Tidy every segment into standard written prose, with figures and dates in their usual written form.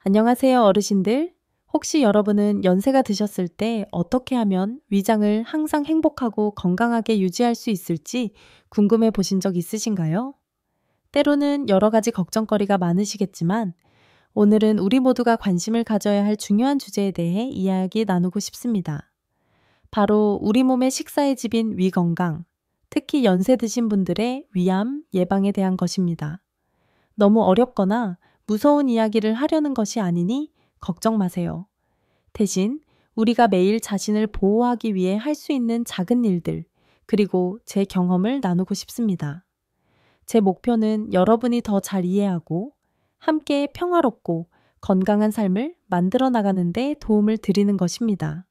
안녕하세요, 어르신들. 혹시 여러분은 연세가 드셨을 때 어떻게 하면 위장을 항상 행복하고 건강하게 유지할 수 있을지 궁금해 보신 적 있으신가요? 때로는 여러 가지 걱정거리가 많으시겠지만 오늘은 우리 모두가 관심을 가져야 할 중요한 주제에 대해 이야기 나누고 싶습니다. 바로 우리 몸의 식사의 집인 위 건강, 특히 연세 드신 분들의 위암 예방에 대한 것입니다. 너무 어렵거나 무서운 이야기를 하려는 것이 아니니 걱정 마세요. 대신 우리가 매일 자신을 보호하기 위해 할 수 있는 작은 일들, 그리고 제 경험을 나누고 싶습니다. 제 목표는 여러분이 더 잘 이해하고 함께 평화롭고 건강한 삶을 만들어 나가는 데 도움을 드리는 것입니다.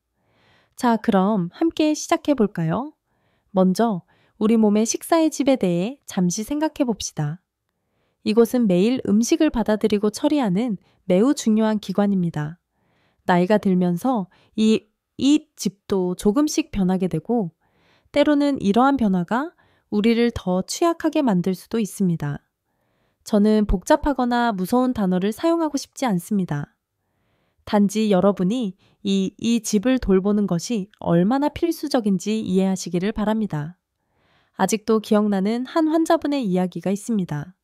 자, 그럼 함께 시작해 볼까요? 먼저 우리 몸의 식사의 집에 대해 잠시 생각해 봅시다. 이곳은 매일 음식을 받아들이고 처리하는 매우 중요한 기관입니다. 나이가 들면서 이 집도 조금씩 변하게 되고, 때로는 이러한 변화가 우리를 더 취약하게 만들 수도 있습니다. 저는 복잡하거나 무서운 단어를 사용하고 싶지 않습니다. 단지 여러분이 이 집을 돌보는 것이 얼마나 필수적인지 이해하시기를 바랍니다. 아직도 기억나는 한 환자분의 이야기가 있습니다.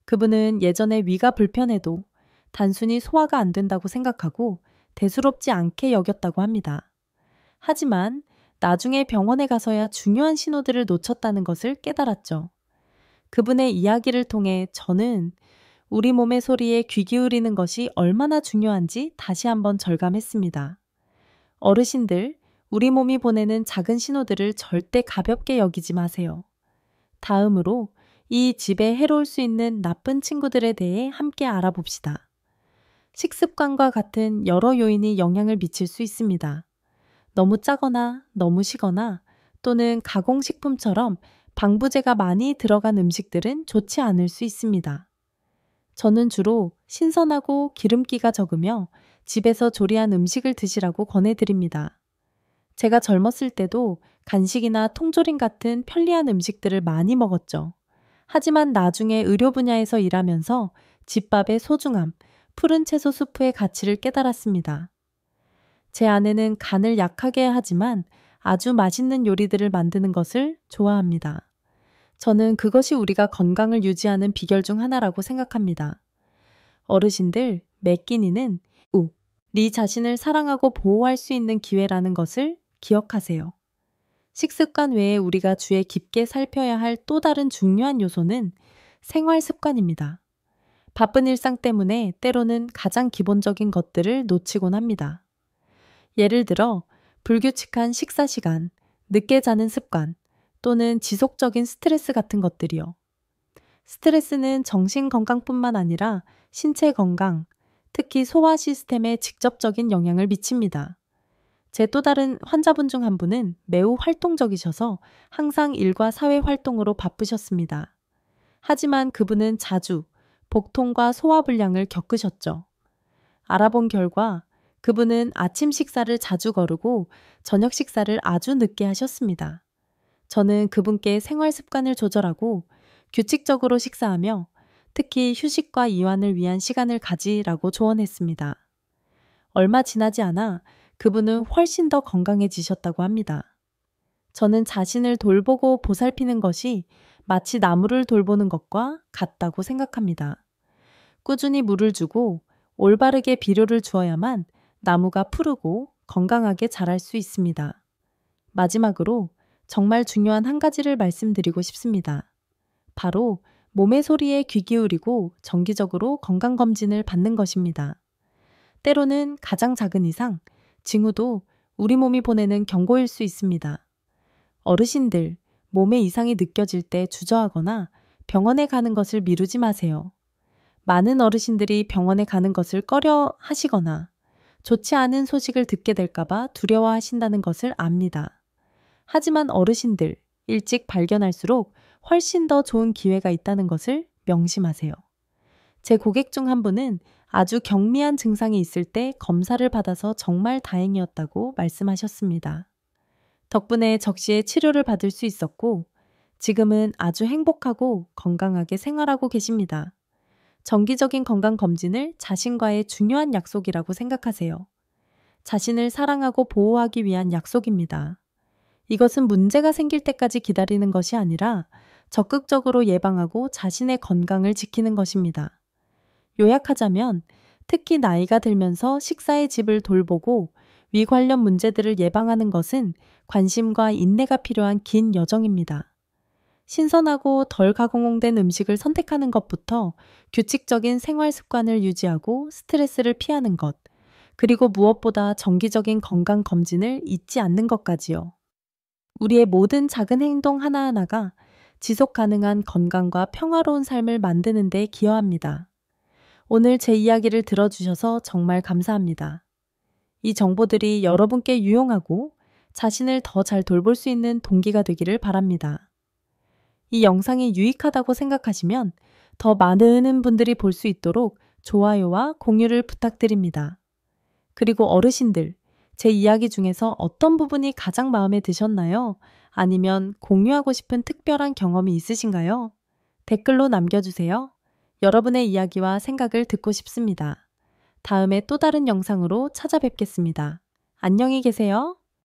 그분은 예전에 위가 불편해도 단순히 소화가 안 된다고 생각하고 대수롭지 않게 여겼다고 합니다. 하지만 나중에 병원에 가서야 중요한 신호들을 놓쳤다는 것을 깨달았죠. 그분의 이야기를 통해 저는 우리 몸의 소리에 귀 기울이는 것이 얼마나 중요한지 다시 한번 절감했습니다. 어르신들, 우리 몸이 보내는 작은 신호들을 절대 가볍게 여기지 마세요. 다음으로 이 집에 해로울 수 있는 나쁜 친구들에 대해 함께 알아봅시다. 식습관과 같은 여러 요인이 영향을 미칠 수 있습니다. 너무 짜거나 너무 시거나 또는 가공식품처럼 방부제가 많이 들어간 음식들은 좋지 않을 수 있습니다. 저는 주로 신선하고 기름기가 적으며 집에서 조리한 음식을 드시라고 권해드립니다. 제가 젊었을 때도 간식이나 통조림 같은 편리한 음식들을 많이 먹었죠. 하지만 나중에 의료 분야에서 일하면서 집밥의 소중함, 푸른 채소 수프의 가치를 깨달았습니다. 제 아내는 간을 약하게 하지만 아주 맛있는 요리들을 만드는 것을 좋아합니다. 저는 그것이 우리가 건강을 유지하는 비결 중 하나라고 생각합니다. 어르신들, 매 끼니는 우리 자신을 사랑하고 보호할 수 있는 기회라는 것을 기억하세요. 식습관 외에 우리가 주에 깊게 살펴야 할 또 다른 중요한 요소는 생활 습관입니다. 바쁜 일상 때문에 때로는 가장 기본적인 것들을 놓치곤 합니다. 예를 들어 불규칙한 식사 시간, 늦게 자는 습관, 또는 지속적인 스트레스 같은 것들이요. 스트레스는 정신 건강뿐만 아니라 신체 건강, 특히 소화 시스템에 직접적인 영향을 미칩니다. 제 또 다른 환자분 중 한 분은 매우 활동적이셔서 항상 일과 사회 활동으로 바쁘셨습니다. 하지만 그분은 자주 복통과 소화불량을 겪으셨죠. 알아본 결과 그분은 아침 식사를 자주 거르고 저녁 식사를 아주 늦게 하셨습니다. 저는 그분께 생활 습관을 조절하고 규칙적으로 식사하며 특히 휴식과 이완을 위한 시간을 가지라고 조언했습니다. 얼마 지나지 않아 그분은 훨씬 더 건강해지셨다고 합니다. 저는 자신을 돌보고 보살피는 것이 마치 나무를 돌보는 것과 같다고 생각합니다. 꾸준히 물을 주고 올바르게 비료를 주어야만 나무가 푸르고 건강하게 자랄 수 있습니다. 마지막으로 정말 중요한 한 가지를 말씀드리고 싶습니다. 바로 몸의 소리에 귀 기울이고 정기적으로 건강검진을 받는 것입니다. 때로는 가장 작은 이상, 징후도 우리 몸이 보내는 경고일 수 있습니다. 어르신들, 몸에 이상이 느껴질 때 주저하거나 병원에 가는 것을 미루지 마세요. 많은 어르신들이 병원에 가는 것을 꺼려 하시거나 좋지 않은 소식을 듣게 될까봐 두려워하신다는 것을 압니다. 하지만 어르신들, 일찍 발견할수록 훨씬 더 좋은 기회가 있다는 것을 명심하세요. 제 고객 중 한 분은 아주 경미한 증상이 있을 때 검사를 받아서 정말 다행이었다고 말씀하셨습니다. 덕분에 적시에 치료를 받을 수 있었고 지금은 아주 행복하고 건강하게 생활하고 계십니다. 정기적인 건강검진을 자신과의 중요한 약속이라고 생각하세요. 자신을 사랑하고 보호하기 위한 약속입니다. 이것은 문제가 생길 때까지 기다리는 것이 아니라 적극적으로 예방하고 자신의 건강을 지키는 것입니다. 요약하자면 특히 나이가 들면서 식사의 질을 돌보고 위 관련 문제들을 예방하는 것은 관심과 인내가 필요한 긴 여정입니다. 신선하고 덜 가공된 음식을 선택하는 것부터 규칙적인 생활 습관을 유지하고 스트레스를 피하는 것, 그리고 무엇보다 정기적인 건강 검진을 잊지 않는 것까지요. 우리의 모든 작은 행동 하나하나가 지속 가능한 건강과 평화로운 삶을 만드는 데 기여합니다. 오늘 제 이야기를 들어주셔서 정말 감사합니다. 이 정보들이 여러분께 유용하고 자신을 더 잘 돌볼 수 있는 동기가 되기를 바랍니다. 이 영상이 유익하다고 생각하시면 더 많은 분들이 볼 수 있도록 좋아요와 공유를 부탁드립니다. 그리고 어르신들, 제 이야기 중에서 어떤 부분이 가장 마음에 드셨나요? 아니면 공유하고 싶은 특별한 경험이 있으신가요? 댓글로 남겨주세요. 여러분의 이야기와 생각을 듣고 싶습니다. 다음에 또 다른 영상으로 찾아뵙겠습니다. 안녕히 계세요.